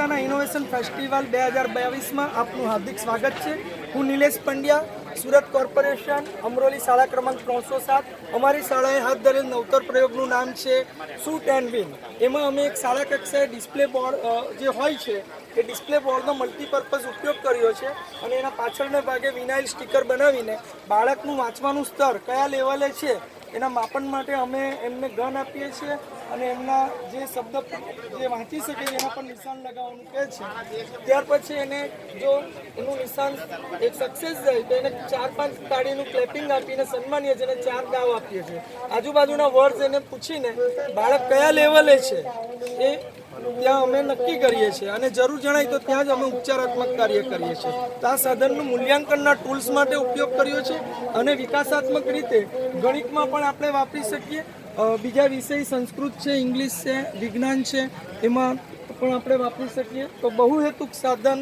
કક્ષાના innovation festival 2022માં આપનું હાર્દિક સ્વાગત છે। હું નિલેશ પંડ્યા, સુરત કોર્પોરેશન, અમરોલી, શાળા ક્રમાંક 307। અમારી શાળાએ હાથ ધરેલ નવતર પ્રયોગનું નામ છે શૂટ એન્ડ વિન। એમાં અમે એક શાળા કક્ષાએ ડિસ્પ્લે બોર્ડ જે હોય છે એ ડિસ્પ્લે બોર્ડનો મલ્ટીપર્પઝ ઉપયોગ કર્યો છે અને એના પાછળના ભાગે વિનાઇલ સ્ટીકર બનાવીને બાળકનું વાંચવાનું સ્તર કયા લેવલે છે એના માપન માટે અમે એમને ગન આપીએ છીએ અને એમના જે શબ્દ જે વાંચી શકે એના પર નિશાન લગાવવાનું કહે છે। ત્યાર પછી એને જો એનું નિશાન એક સક્સેસ જાય તો એને 4-5 તાળીનું ક્લેપિંગ આપીને સન્માનીએ છીએ અને 4 દાવ આપીએ છીએ। આજુબાજુના વર્ડ્સ એને પૂછીને બાળક કયા લેવલે છે એ ત્યાં અમે નક્કી કરીએ છીએ અને જરૂર જણાય તો ત્યાં જ અમે ઉપચારાત્મક કાર્ય કરીએ છીએ। તો આ સાધનનું મૂલ્યાંકનના ટૂલ્સ માટે ઉપયોગ કર્યો છે અને વિકાસાત્મક રીતે ગણિતમાં પણ આપણે વાપરી શકીએ। બીજા વિષય સંસ્કૃત છે, ઇંગ્લિશ છે, વિજ્ઞાન છે, એમાં પણ આપણે વાપરી શકીએ। તો બહુહેતુક સાધન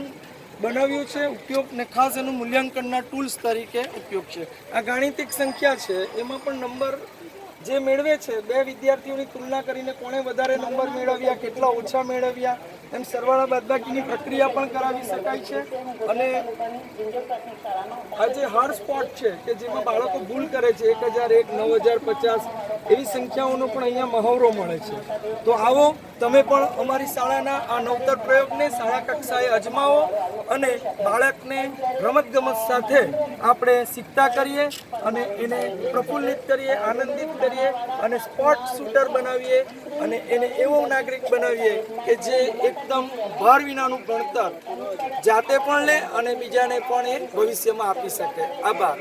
બનાવ્યું છે ઉપયોગ ને ખાસ એનું મૂલ્યાંકનના ટૂલ્સ તરીકે ઉપયોગ છે। આ ગાણિતિક સંખ્યા છે, એમાં પણ નંબર જે મેળવે છે બે વિદ્યાર્થીઓની તુલના કરીને કોણે વધારે નંબર મેળવ્યા, કેટલા ઓછા મેળવ્યા, એમ સરવાળા બાદબાકીની પ્રક્રિયા પણ કરાવી શકાય છે। અને આ જે હાર્ડ સ્પોટ છે કે જેમાં બાળકો ભૂલ કરે છે 1001, 9050 એવી સંખ્યાઓનો પણ અહીંયા મહાવરો મળે છે। તો આવો તમે પણ અમારી શાળાના આ નવતર પ્રયોગને શાળા કક્ષાએ અજમાવો અને બાળકને રમતગમત સાથે આપણે શીખતા કરીએ અને એને પ્રફુલ્લિત કરીએ, આનંદિત કરીએ અને સ્પોટ શૂટર બનાવીએ અને એને એવો નાગરિક બનાવીએ કે જે એકદમ ભાર વિનાનું ભણતર જાતે પણ લે અને બીજાને પણ એ ભવિષ્યમાં આપી શકે। આભાર।